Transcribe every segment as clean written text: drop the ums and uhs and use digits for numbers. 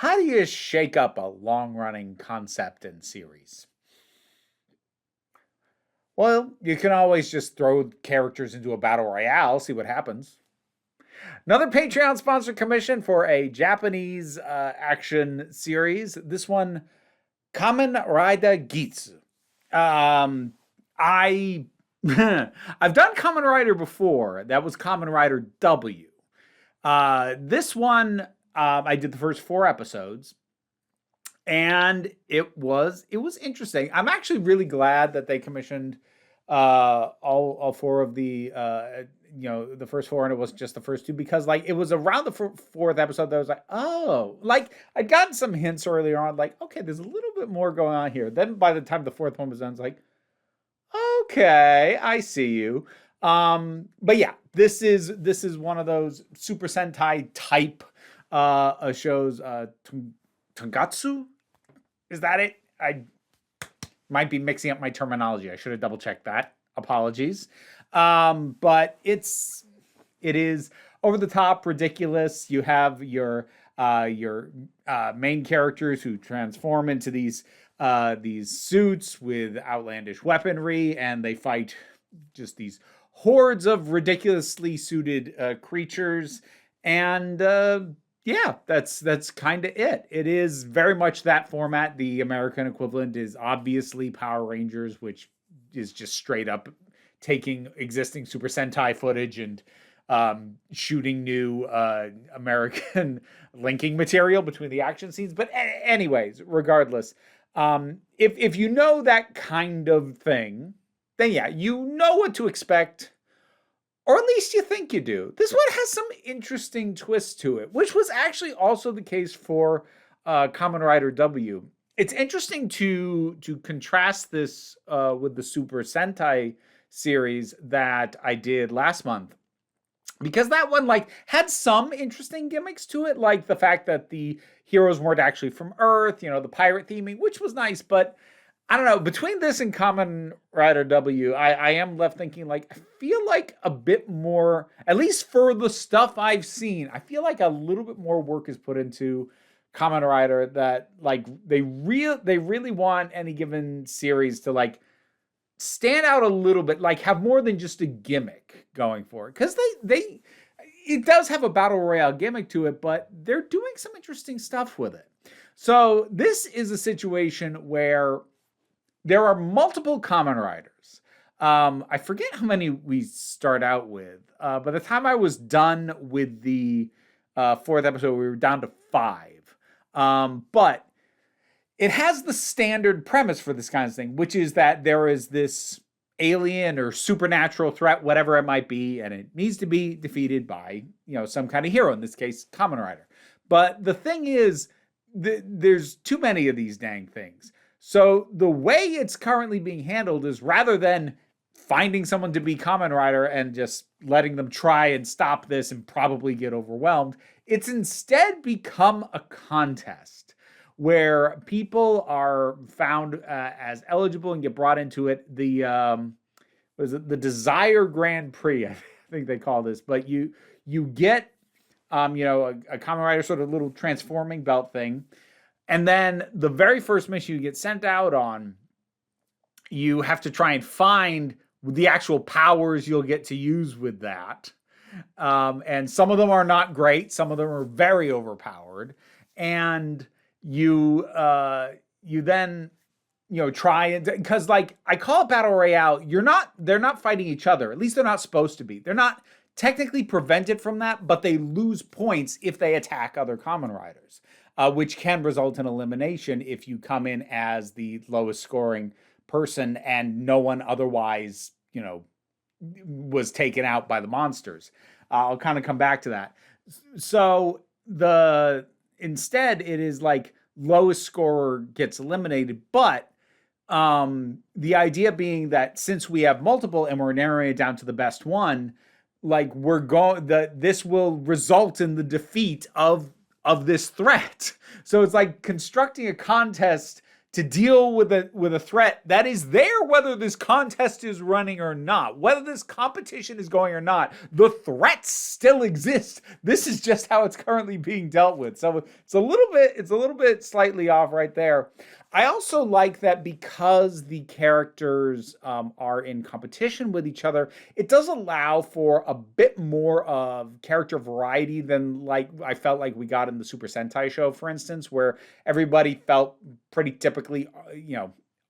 How do you shake up a long-running concept and series? Well, you can always just throw characters into a battle royale, see what happens. Another Patreon sponsored commission for a Japanese action series. This one, Kamen Rider Geats. I I've done Kamen Rider before. That was Kamen Rider W. This one, I did the first 4 episodes, and it was interesting. I'm actually really glad that they commissioned all 4 of the first 4, and it was just the first 2, because like it was around the 4th episode that I was like, oh, like I'd gotten some hints earlier on, like, okay, there's a little bit more going on here. Then by the time the 4th one was done, it's like, okay, I see you. But yeah, this is one of those Super Sentai type shows. Tongatsu, is that it? I might be mixing up my terminology. I should have double checked that. Apologies. But it is over the top, ridiculous. You have your main characters who transform into these suits with outlandish weaponry, and they fight just these hordes of ridiculously suited creatures. And yeah, that's kind of it. It is very much that format. The American equivalent is obviously Power Rangers, which is just straight up taking existing Super Sentai footage and shooting new American linking material between the action scenes. But anyways, regardless, if you know that kind of thing, then yeah, you know what to expect. Or at least you think you do. This one has some interesting twists to it, which was actually also the case for Kamen Rider W. It's interesting to contrast this with the Super Sentai series that I did last month, because that one like had some interesting gimmicks to it, like the fact that the heroes weren't actually from Earth, the pirate theming, which was nice. But I don't know, between this and Kamen Rider W, I am left thinking, like, I feel like a bit more, at least for the stuff I've seen, I feel like a little bit more work is put into Kamen Rider, that like they really want any given series to like stand out a little bit, like have more than just a gimmick going for it. Because it does have a battle royale gimmick to it, but they're doing some interesting stuff with it. So this is a situation where there are multiple Kamen Riders. I forget how many we start out with. By the time I was done with the 4th episode, we were down to 5. But it has the standard premise for this kind of thing, which is that there is this alien or supernatural threat, whatever it might be, and it needs to be defeated by, some kind of hero, in this case, Kamen Rider. But the thing is, there's too many of these dang things. So the way it's currently being handled is, rather than finding someone to be Kamen Rider and just letting them try and stop this and probably get overwhelmed, it's instead become a contest where people are found as eligible and get brought into it. The Desire Grand Prix, I think they call this. But you get a Kamen Rider sort of little transforming belt thing. And then the very first mission you get sent out on, you have to try and find the actual powers you'll get to use with that. And some of them are not great. Some of them are very overpowered. And you then try and, because like I call it battle royale, they're not fighting each other. At least they're not supposed to be. They're not technically prevented from that, but they lose points if they attack other Kamen Riders. Which can result in elimination if you come in as the lowest scoring person and no one otherwise, was taken out by the monsters. I'll kind of come back to that. So instead it is like lowest scorer gets eliminated, but the idea being that since we have multiple and we're narrowing it down to the best one, like this will result in the defeat of this threat. So it's like constructing a contest to deal with a threat that is there whether this contest is running or not, whether this competition is going or not. The threats still exist. This is just how it's currently being dealt with. So it's a little bit slightly off right there. I also like that because the characters are in competition with each other, it does allow for a bit more of character variety than like I felt like we got in the Super Sentai show, for instance, where everybody felt pretty typically,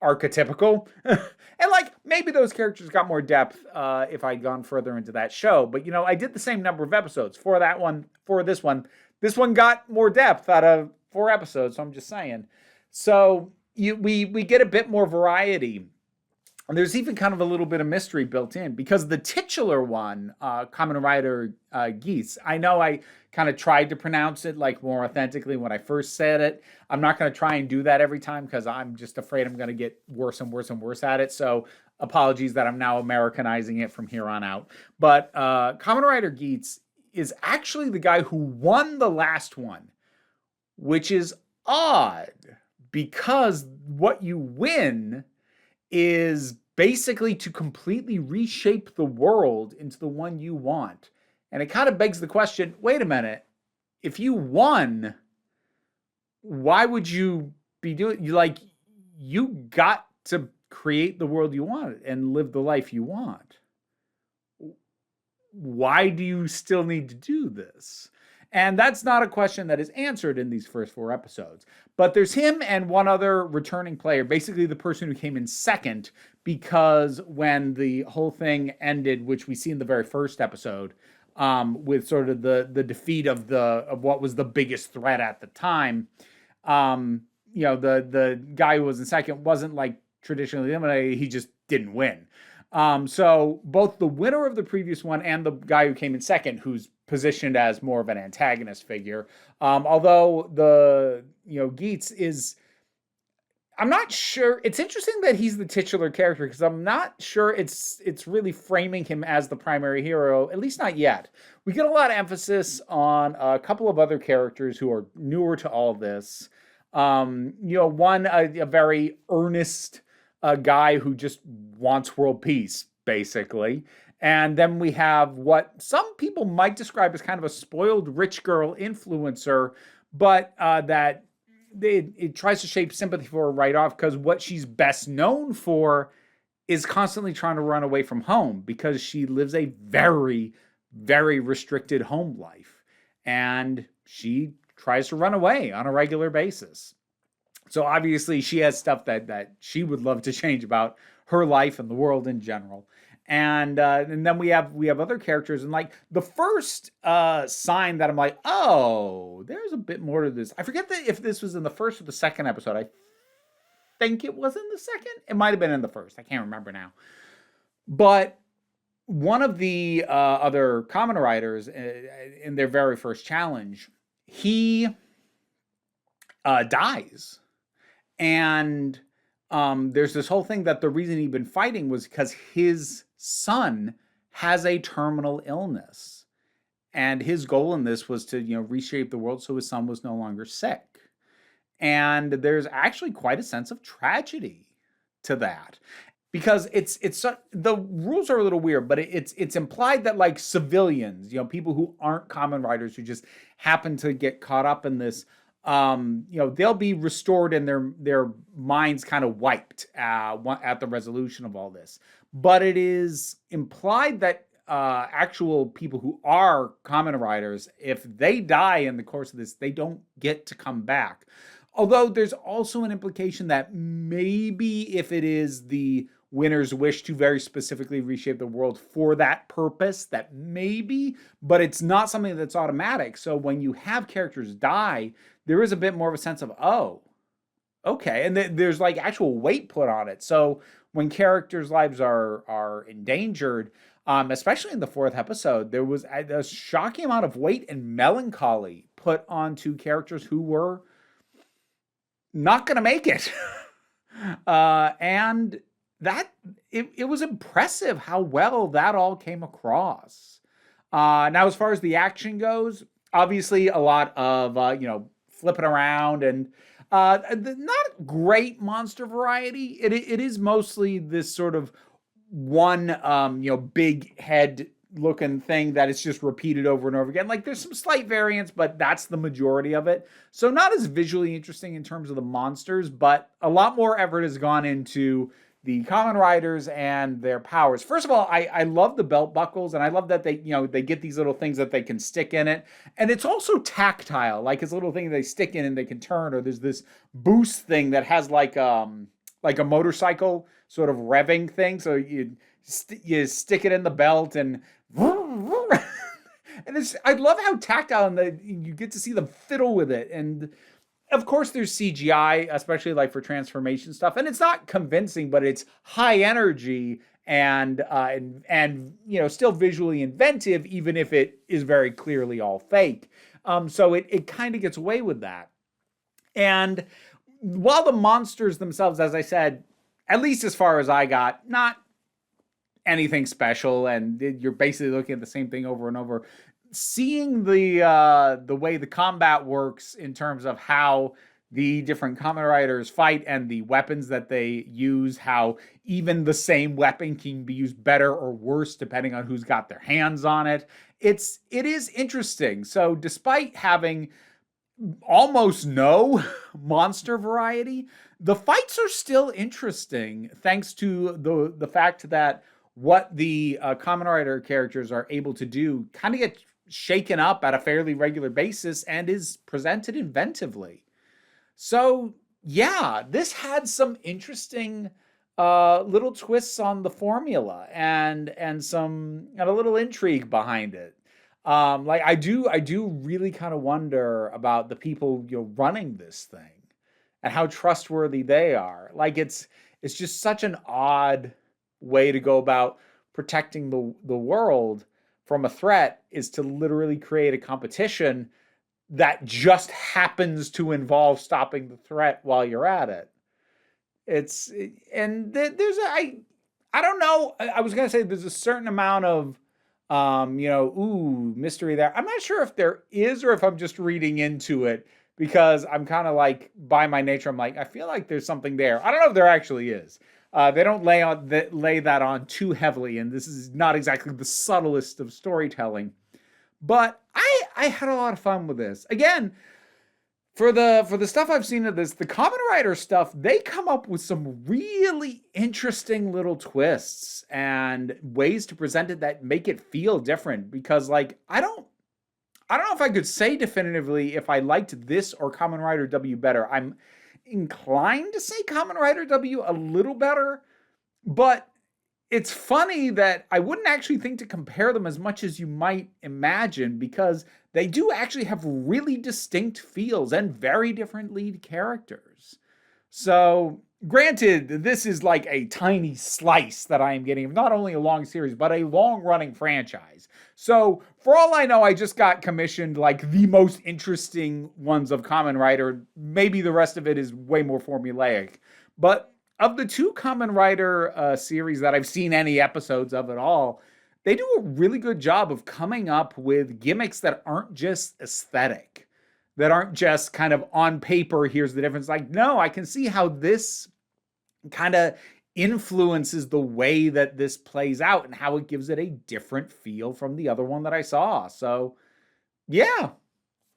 archetypical. And like maybe those characters got more depth if I'd gone further into that show. But I did the same number of episodes for that one, for this one. This one got more depth out of 4 episodes, so I'm just saying. So we get a bit more variety. And there's even kind of a little bit of mystery built in because the titular one, Kamen Rider Geats, I know I kind of tried to pronounce it like more authentically when I first said it. I'm not going to try and do that every time because I'm just afraid I'm going to get worse and worse and worse at it. So apologies that I'm now Americanizing it from here on out. But Kamen Rider Geats is actually the guy who won the last one, which is odd because what you win is basically to completely reshape the world into the one you want. And it kind of begs the question, wait a minute, if you won, why would you be doing, you got to create the world you want and live the life you want. Why do you still need to do this? And that's not a question that is answered in these first 4 episodes. But there's him and one other returning player, basically the person who came in second, because when the whole thing ended, which we see in the very first episode, with sort of the defeat of what was the biggest threat at the time, the guy who was in second wasn't like traditionally eliminated, he just didn't win. So both the winner of the previous one and the guy who came in second, who's positioned as more of an antagonist figure, although the Geats is, I'm not sure. It's interesting that he's the titular character because I'm not sure it's really framing him as the primary hero, at least not yet. We get a lot of emphasis on a couple of other characters who are newer to all this. One, a very earnest guy who just wants world peace, basically. And then we have what some people might describe as kind of a spoiled rich girl influencer, but that it tries to shape sympathy for her right off because what she's best known for is constantly trying to run away from home because she lives a very, very restricted home life. And she tries to run away on a regular basis. So obviously she has stuff that she would love to change about her life and the world in general. And then we have other characters, and like the first sign that I'm like, oh, there's a bit more to this. I forget if this was in the first or the second episode. I think it was in the second. It might have been in the first. I can't remember now. But one of the other Kamen Riders in their very first challenge, he dies. And there's this whole thing that the reason he'd been fighting was because his son has a terminal illness. And his goal in this was to, reshape the world so his son was no longer sick. And there's actually quite a sense of tragedy to that. Because it's the rules are a little weird, but it's implied that like civilians, people who aren't Kamen Riders who just happen to get caught up in this, they'll be restored and their minds kind of wiped at the resolution of all this. But it is implied that actual people who are Kamen Riders, if they die in the course of this, they don't get to come back. Although there's also an implication that maybe if it is the winner's wish to very specifically reshape the world for that purpose, that maybe, but it's not something that's automatic. So when you have characters die, there is a bit more of a sense of, oh, okay. And there's like actual weight put on it. So when characters' lives are endangered, especially in the 4th episode, there was a shocking amount of weight and melancholy put onto characters who were not going to make it. And that it was impressive how well that all came across. Now, as far as the action goes, obviously a lot of flipping around, and not great monster variety. It is mostly this sort of one, big head looking thing that is just repeated over and over again. Like there's some slight variance, but that's the majority of it. So not as visually interesting in terms of the monsters, but a lot more effort has gone into the Kamen Riders and their powers. First of all, I love the belt buckles, and I love that they get these little things that they can stick in it. And it's also tactile, like it's a little thing they stick in and they can turn, or there's this boost thing that has like a motorcycle sort of revving thing. So you stick it in the belt and and I love how tactile, and you get to see them fiddle with it. And of course there's CGI, especially like for transformation stuff, and it's not convincing, but it's high energy and still visually inventive, even if it is very clearly all fake. So it kind of gets away with that. And while the monsters themselves, as I said, at least as far as I got, not anything special, and you're basically looking at the same thing over and over. Seeing the way the combat works in terms of how the different Kamen Riders fight and the weapons that they use, how even the same weapon can be used better or worse depending on who's got their hands on it. It is interesting. So despite having almost no monster variety, the fights are still interesting thanks to the fact that what the Kamen Rider characters are able to do kind of get shaken up at a fairly regular basis and is presented inventively. So yeah, this had some interesting little twists on the formula and a little intrigue behind it. I do really kind of wonder about the people running this thing and how trustworthy they are. Like it's just such an odd way to go about protecting the world from a threat, is to literally create a competition that just happens to involve stopping the threat while you're at it. I don't know. I was going to say there's a certain amount of, mystery there. I'm not sure if there is or if I'm just reading into it, because I'm kind of like, by my nature, I'm like, I feel like there's something there. I don't know if there actually is. They don't lay that on too heavily, and this is not exactly the subtlest of storytelling. But I had a lot of fun with this. Again, for the stuff I've seen of this, the Kamen Rider stuff, they come up with some really interesting little twists and ways to present it that make it feel different. Because like I don't know if I could say definitively if I liked this or Kamen Rider W better. I'm inclined to say Kamen Rider W a little better, but it's funny that I wouldn't actually think to compare them as much as you might imagine, because they do actually have really distinct feels and very different lead characters. So, granted, this is like a tiny slice that I am getting of not only a long series, but a long-running franchise. So, for all I know, I just got commissioned like the most interesting ones of Kamen Rider. Maybe the rest of it is way more formulaic. But of the two Kamen Rider series that I've seen any episodes of at all, they do a really good job of coming up with gimmicks that aren't just aesthetic, that aren't just kind of on paper, here's the difference. Like, no, I can see how this kind of influences the way that this plays out and how it gives it a different feel from the other one that I saw. So, yeah,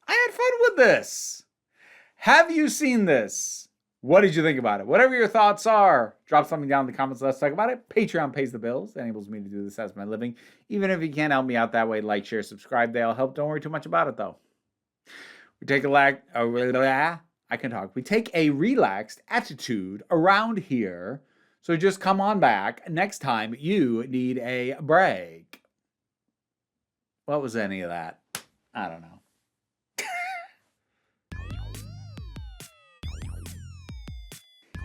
I had fun with this. Have you seen this? What did you think about it? Whatever your thoughts are, drop something down in the comments. Let's talk about it. Patreon pays the bills. It enables me to do this as my living. Even if you can't help me out that way, like, share, subscribe. They'll help. Don't worry too much about it, though. We take We take a relaxed attitude around here. So just come on back next time you need a break. What was any of that? I don't know.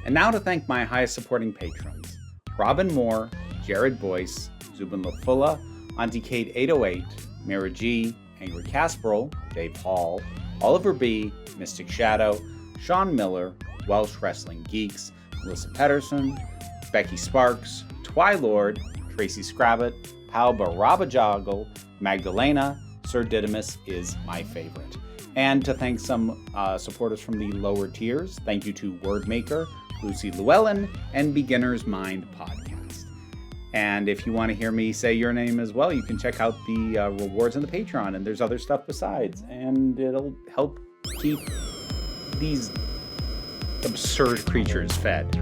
And now to thank my highest supporting patrons: Robin Moore, Jared Boyce, Zubin Lafula, Auntie Kate 808, Mara G, Angry Casperol, Dave Hall, Oliver B, Mystic Shadow, Sean Miller, Welsh Wrestling Geeks, Melissa Pedersen, Becky Sparks, Twilord, Tracy Scrabbit, Pal Barabajoggle, Magdalena, Sir Didymus is my favorite. and to thank some supporters from the lower tiers. Thank you to Wordmaker, Lucy Llewellyn, and Beginner's Mind Podcast. And if you want to hear me say your name as well, you can check out the rewards on the Patreon, and there's other stuff besides, and it'll help keep these absurd creatures fed.